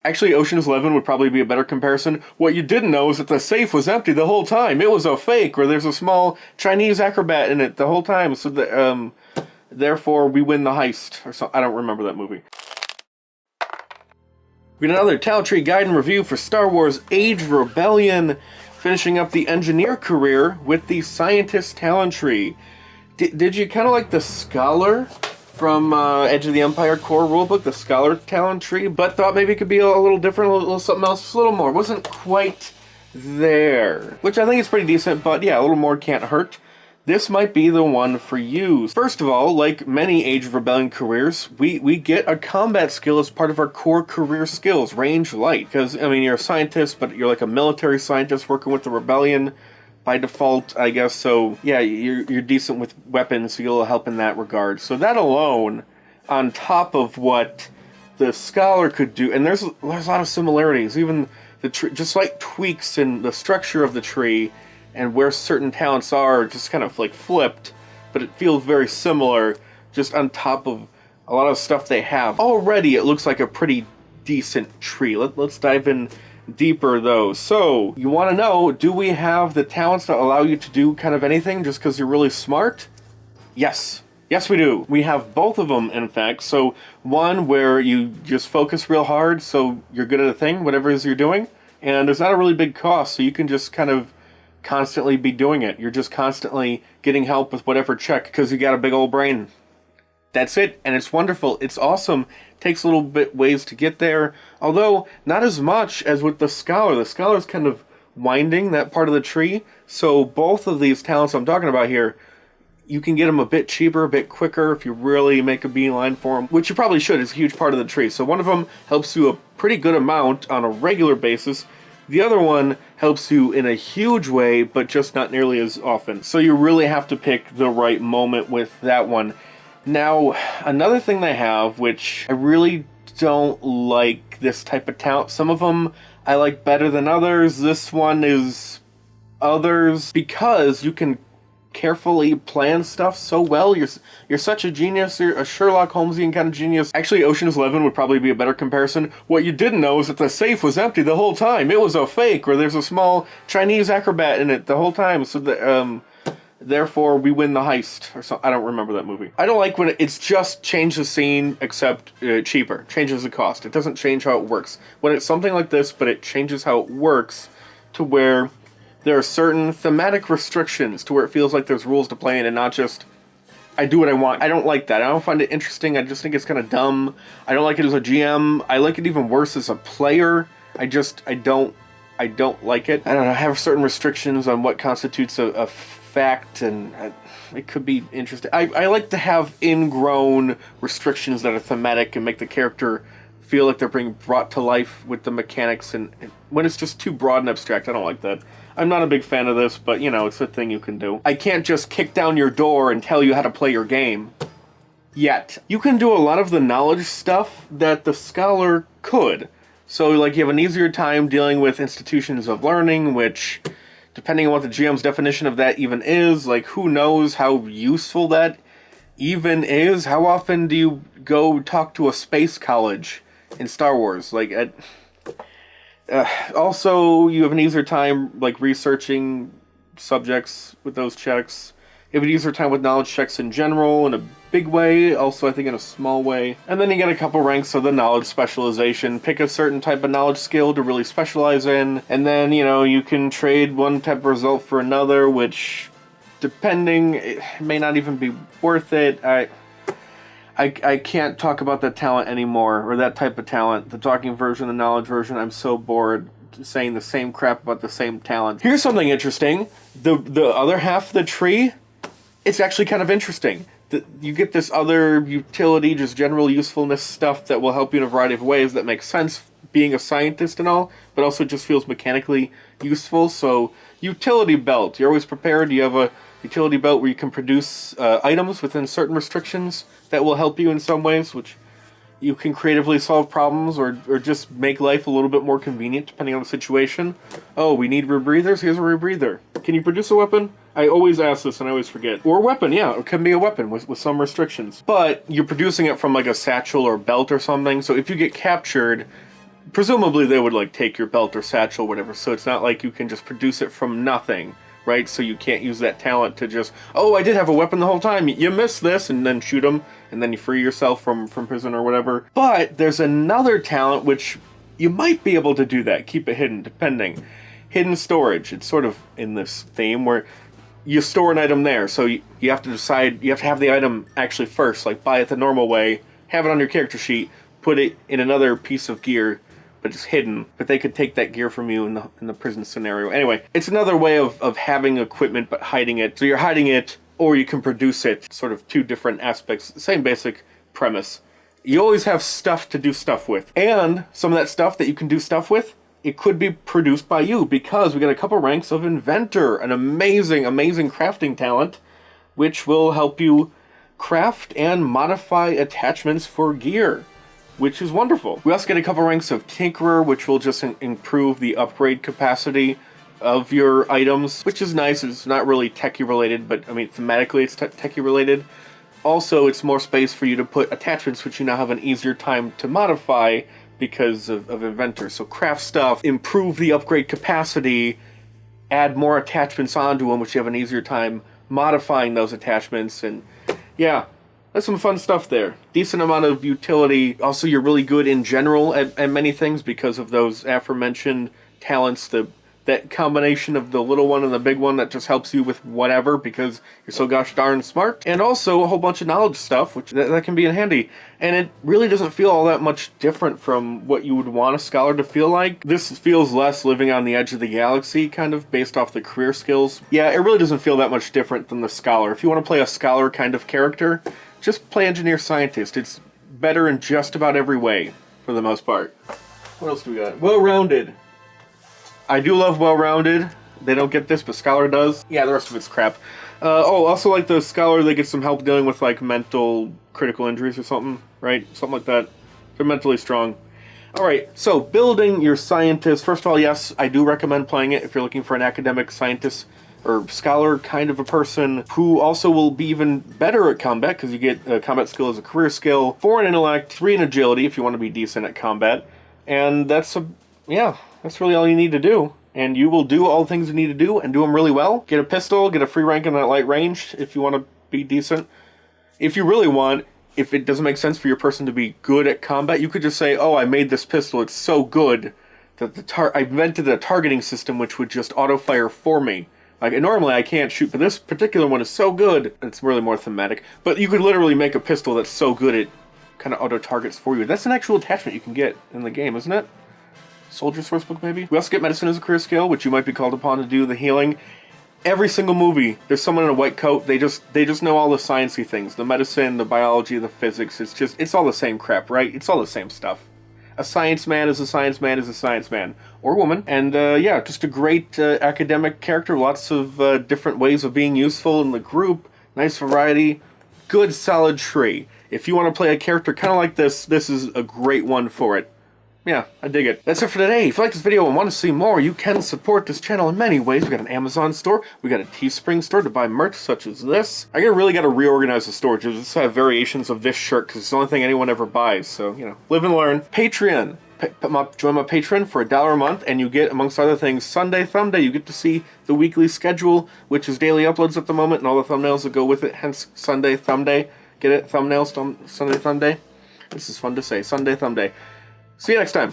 Actually, Ocean's 11 would probably be a better comparison. What you didn't know is that the safe was empty the whole time. It was a fake, or there's a small Chinese acrobat in it the whole time, so therefore we win the heist. Or so, I don't remember that movie. We got another Talent Tree Guide and Review for Star Wars Age of Rebellion, finishing up the engineer career with the Scientist Talent Tree. Did you kind of like the Scholar from Edge of the Empire core rulebook, the Scholar Talent Tree, but thought maybe it could be a little different, a little something else, a little more? Wasn't quite there, which I think is pretty decent, but yeah, a little more can't hurt. This might be the one for you. First of all, like many Age of Rebellion careers, we get a combat skill as part of our core career skills, range light. Because, I mean, you're a scientist, but you're like a military scientist working with the Rebellion by default, I guess. So, yeah, you're decent with weapons, so you'll help in that regard. So that alone, on top of what the Scholar could do, and there's a lot of similarities, even the just like tweaks in the structure of the tree, and where certain talents are just kind of like flipped, but it feels very similar just on top of a lot of stuff they have. Already it looks like a pretty decent tree. Let's dive in deeper though. So, you want to know, do we have the talents that allow you to do kind of anything just because you're really smart? Yes. Yes, we do. We have both of them, in fact. So, one where you just focus real hard so you're good at a thing, whatever it is you're doing, and there's not a really big cost, so you can just kind of constantly be doing it. You're just constantly getting help with whatever check because you got a big old brain. That's it, and it's wonderful. It's awesome. Takes a little bit ways to get there, although not as much as with the Scholar. The Scholar's kind of winding that part of the tree, so both of these talents I'm talking about here, you can get them a bit cheaper, a bit quicker if you really make a beeline for them, which you probably should. It's a huge part of the tree. So one of them helps you a pretty good amount on a regular basis. The other one helps you in a huge way, but just not nearly as often. So you really have to pick the right moment with that one. Now, another thing they have, which I really don't like this type of talent. Some of them I like better than others. This one is others because you can carefully plan stuff so well. You're such a genius. You're a Sherlock Holmesian kind of genius. Actually, Ocean's 11 would probably be a better comparison. What you didn't know is that the safe was empty the whole time. It was a fake, or there's a small Chinese acrobat in it the whole time. So therefore we win the heist. Or so, I don't remember that movie. I don't like when it's just change the scene, except cheaper. Changes the cost. It doesn't change how it works. When it's something like this, but it changes how it works to where there are certain thematic restrictions to where it feels like there's rules to play in and not just, I do what I want. I don't like that. I don't find it interesting. I just think it's kind of dumb. I don't like it as a GM. I like it even worse as a player. I don't like it. I don't know. I have certain restrictions on what constitutes a fact, and it could be interesting. I like to have ingrown restrictions that are thematic and make the character feel like they're being brought to life with the mechanics, and when it's just too broad and abstract, I don't like that. I'm not a big fan of this, but, you know, it's a thing you can do. I can't just kick down your door and tell you how to play your game. Yet. You can do a lot of the knowledge stuff that the Scholar could. So, like, you have an easier time dealing with institutions of learning, which, depending on what the GM's definition of that even is, like, who knows how useful that even is? How often do you go talk to a space college in Star Wars? Like, also, you have an easier time, like, researching subjects with those checks. You have an easier time with knowledge checks in general, in a big way, also I think in a small way. And then you get a couple ranks of the knowledge specialization. Pick a certain type of knowledge skill to really specialize in, and then, you know, you can trade one type of result for another, which, depending, it may not even be worth it. I can't talk about that talent anymore, or that type of talent. The talking version, the knowledge version, I'm so bored saying the same crap about the same talent. Here's something interesting. The other half of the tree, it's actually kind of interesting. You get this other utility, just general usefulness stuff that will help you in a variety of ways that makes sense being a scientist and all, but also just feels mechanically useful. So, utility belt. You're always prepared. You have a utility belt where you can produce items within certain restrictions that will help you in some ways, which you can creatively solve problems or just make life a little bit more convenient depending on the situation. Oh, we need rebreathers? Here's a rebreather. Can you produce a weapon? I always ask this and I always forget. Or a weapon, yeah. It can be a weapon with some restrictions. But you're producing it from like a satchel or belt or something, so if you get captured, presumably they would like take your belt or satchel or whatever, so it's not like you can just produce it from nothing, right? So you can't use that talent to just, oh, I did have a weapon the whole time, you missed this, and then shoot them, and then you free yourself from prison or whatever. But there's another talent which you might be able to do that, keep it hidden, depending. Hidden storage, it's sort of in this theme where you store an item there, so you have to decide, you have to have the item actually first, like buy it the normal way, have it on your character sheet, put it in another piece of gear, but it's hidden. But they could take that gear from you in the prison scenario. Anyway, it's another way of having equipment but hiding it. So you're hiding it, or you can produce it. Sort of two different aspects, same basic premise. You always have stuff to do stuff with. And some of that stuff that you can do stuff with, it could be produced by you, because we got a couple ranks of Inventor, an amazing, amazing crafting talent, which will help you craft and modify attachments for gear, which is wonderful. We also get a couple ranks of Tinkerer, which will just improve the upgrade capacity of your items, which is nice. It's not really techie related, but I mean, thematically it's techie related. Also, it's more space for you to put attachments, which you now have an easier time to modify because of Inventor. So craft stuff, improve the upgrade capacity, add more attachments onto them, which you have an easier time modifying those attachments, and yeah, that's some fun stuff there. Decent amount of utility. Also, you're really good in general at many things because of those aforementioned talents, that combination of the little one and the big one that just helps you with whatever because you're so gosh darn smart. And also a whole bunch of knowledge stuff, which that can be handy. And it really doesn't feel all that much different from what you would want a scholar to feel like. This feels less living on the edge of the galaxy, kind of, based off the career skills. Yeah, it really doesn't feel that much different than the scholar. If you want to play a scholar kind of character, just play engineer scientist. It's better in just about every way, for the most part. What else do we got? Well-rounded. I do love well-rounded. They don't get this, but Scholar does. Yeah, the rest of it's crap. Also like the Scholar, they get some help dealing with like mental critical injuries or something, right? Something like that. They're mentally strong. Alright, so building your scientist. First of all, yes, I do recommend playing it if you're looking for an academic scientist or scholar kind of a person who also will be even better at combat, because you get combat skill as a career skill, 4 in intellect, 3 in agility if you want to be decent at combat, and that's really all you need to do. And you will do all the things you need to do and do them really well. Get a pistol, get a free rank in that light range if you want to be decent. If you really want, if it doesn't make sense for your person to be good at combat, you could just say, oh, I made this pistol, it's so good that I invented a targeting system which would just auto-fire for me. Like, normally I can't shoot, but this particular one is so good. It's really more thematic. But you could literally make a pistol that's so good it kind of auto-targets for you. That's an actual attachment you can get in the game, isn't it? Soldier Sourcebook, maybe? We also get medicine as a career skill, which you might be called upon to do the healing. Every single movie, there's someone in a white coat. They just know all the sciencey things. The medicine, the biology, the physics. It's all the same crap, right? It's all the same stuff. A science man is a science man is a science man. Or woman. And yeah, just a great academic character. Lots of different ways of being useful in the group. Nice variety. Good solid tree. If you want to play a character kind of like this, this is a great one for it. Yeah, I dig it. That's it for today. If you like this video and want to see more, you can support this channel in many ways. We got an Amazon store. We got a Teespring store to buy merch such as this. I really got to reorganize the store. Just have variations of this shirt because it's the only thing anyone ever buys. So, you know, live and learn. Patreon. Join my Patreon for $1 a month, and you get, amongst other things, Sunday Thumb Day. You get to see the weekly schedule, which is daily uploads at the moment, and all the thumbnails that go with it, hence Sunday Thumb Day. Get it? Thumbnails, Sunday Thumb Day? This is fun to say. Sunday Thumb Day. See you next time.